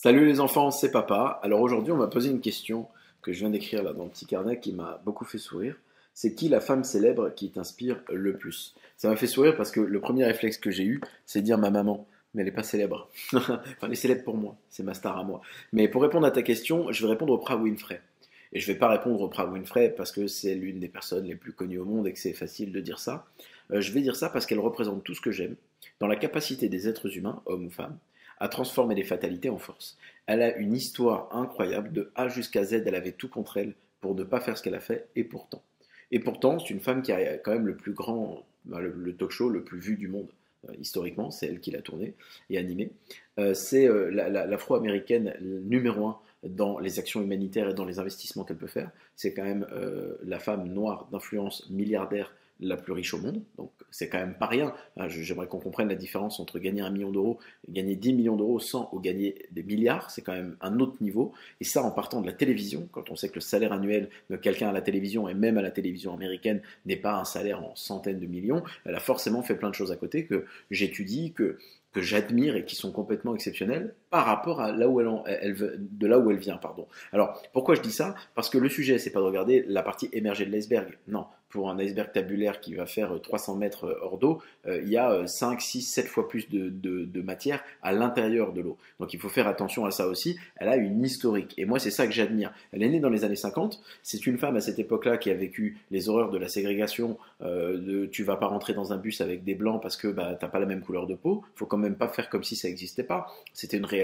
Salut les enfants, c'est papa. Alors aujourd'hui, on m'a posé une question que je viens d'écrire là dans le petit carnet qui m'a beaucoup fait sourire. C'est qui la femme célèbre qui t'inspire le plus? Ça m'a fait sourire parce que le premier réflexe que j'ai eu, c'est de dire ma maman. Mais elle n'est pas célèbre. Enfin, elle est célèbre pour moi. C'est ma star à moi. Mais pour répondre à ta question, je vais répondre Oprah Winfrey. Et je ne vais pas répondre Oprah Winfrey parce que c'est l'une des personnes les plus connues au monde et que c'est facile de dire ça. Je vais dire ça parce qu'elle représente tout ce que j'aime dans la capacité des êtres humains, hommes ou femmes, à transformer les fatalités en force. Elle a une histoire incroyable, de A jusqu'à Z, elle avait tout contre elle pour ne pas faire ce qu'elle a fait, et pourtant. Et pourtant, c'est une femme qui a quand même le plus grand, le talk show le plus vu du monde. Historiquement, c'est elle qui l'a tourné et animé. C'est l'afro-américaine numéro un dans les actions humanitaires et dans les investissements qu'elle peut faire. C'est quand même la femme noire d'influence milliardaire la plus riche au monde, donc c'est quand même pas rien. J'aimerais qu'on comprenne la différence entre gagner 1 million d'euros et gagner 10 millions d'euros sans ou gagner des milliards, c'est quand même un autre niveau, et ça en partant de la télévision, quand on sait que le salaire annuel de quelqu'un à la télévision, et même à la télévision américaine, n'est pas un salaire en centaines de millions. Elle a forcément fait plein de choses à côté que j'étudie, que j'admire et qui sont complètement exceptionnelles par rapport à là où de là où elle vient, pardon. Alors, pourquoi je dis ça? Parce que le sujet, c'est pas de regarder la partie émergée de l'iceberg. Non, pour un iceberg tabulaire qui va faire 300 mètres hors d'eau, il y a 5, 6, 7 fois plus de matière à l'intérieur de l'eau. Donc il faut faire attention à ça aussi. Elle a une historique. Et moi, c'est ça que j'admire. Elle est née dans les années 50. C'est une femme à cette époque-là qui a vécu les horreurs de la ségrégation, tu vas pas rentrer dans un bus avec des blancs parce que bah, t'as pas la même couleur de peau. Faut quand même pas faire comme si ça n'existait pas. C'était une réalité.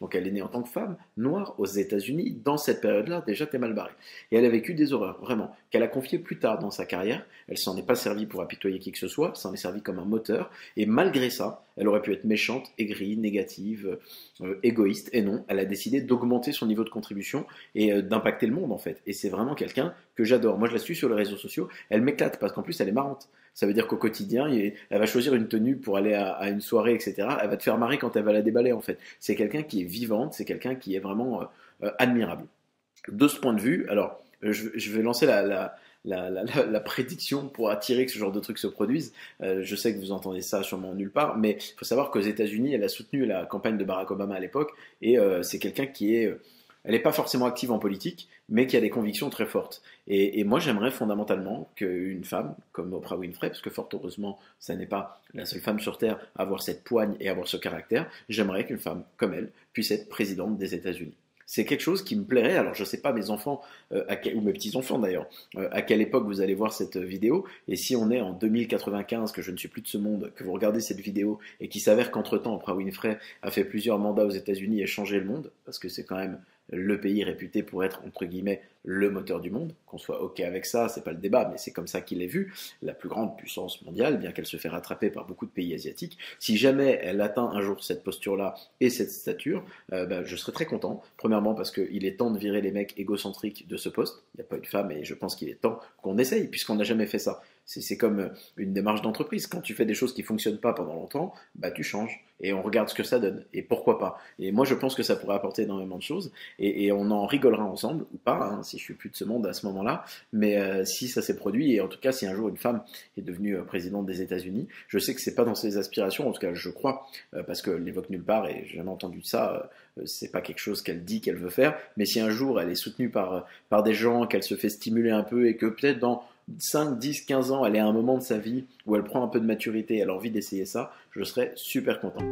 Donc elle est née en tant que femme noire aux États-Unis. Dans cette période-là, déjà, t'es mal barré. Et elle a vécu des horreurs, vraiment, qu'elle a confiées plus tard dans sa carrière. Elle s'en est pas servie pour apitoyer qui que ce soit, s'en est servie comme un moteur. Et malgré ça, elle aurait pu être méchante, aigrie, négative, égoïste. Et non, elle a décidé d'augmenter son niveau de contribution et d'impacter le monde en fait. Et c'est vraiment quelqu'un que j'adore. Moi, je la suis sur les réseaux sociaux. Elle m'éclate parce qu'en plus, elle est marrante. Ça veut dire qu'au quotidien, elle va choisir une tenue pour aller à une soirée, etc. Elle va te faire marrer quand elle va la déballer, en fait. C'est quelqu'un qui est vivante, c'est quelqu'un qui est vraiment admirable. De ce point de vue, alors, je vais lancer la prédiction pour attirer que ce genre de trucs se produisent. Je sais que vous entendez ça sûrement nulle part, mais il faut savoir qu'aux États-Unis, elle a soutenu la campagne de Barack Obama à l'époque, et c'est quelqu'un qui est elle n'est pas forcément active en politique, mais qui a des convictions très fortes. Et moi, j'aimerais fondamentalement qu'une femme comme Oprah Winfrey, parce que fort heureusement, ça n'est pas la seule femme sur Terre à avoir cette poigne et à avoir ce caractère, j'aimerais qu'une femme comme elle puisse être présidente des États-Unis. C'est quelque chose qui me plairait. Alors, je ne sais pas, mes enfants, ou mes petits-enfants d'ailleurs, à quelle époque vous allez voir cette vidéo. Et si on est en 2095, que je ne suis plus de ce monde, que vous regardez cette vidéo et qu'il s'avère qu'entre-temps, Oprah Winfrey a fait plusieurs mandats aux États-Unis et changé le monde, parce que c'est quand même le pays réputé pour être, entre guillemets, le moteur du monde, qu'on soit OK avec ça, c'est pas le débat, mais c'est comme ça qu'il est vu, la plus grande puissance mondiale, bien qu'elle se fait rattraper par beaucoup de pays asiatiques. Si jamais elle atteint un jour cette posture-là et cette stature, je serais très content. Premièrement parce qu'il est temps de virer les mecs égocentriques de ce poste, il n'y a pas eu de femme et je pense qu'il est temps qu'on essaye, puisqu'on n'a jamais fait ça. C'est comme une démarche d'entreprise. Quand tu fais des choses qui ne fonctionnent pas pendant longtemps, bah tu changes et on regarde ce que ça donne. Et pourquoi pas. Et moi, je pense que ça pourrait apporter énormément de choses et on en rigolera ensemble, ou pas, hein, si je suis plus de ce monde à ce moment-là. Mais si ça s'est produit, et en tout cas, si un jour une femme est devenue présidente des États-Unis, je sais que c'est pas dans ses aspirations, en tout cas, je crois, parce qu'elle l'évoque nulle part et j'ai jamais entendu de ça. C'est pas quelque chose qu'elle dit qu'elle veut faire. Mais si un jour elle est soutenue par des gens, qu'elle se fait stimuler un peu et que peut-être dans 5, 10, 15 ans, elle est à un moment de sa vie où elle prend un peu de maturité, elle a envie d'essayer ça, je serais super content.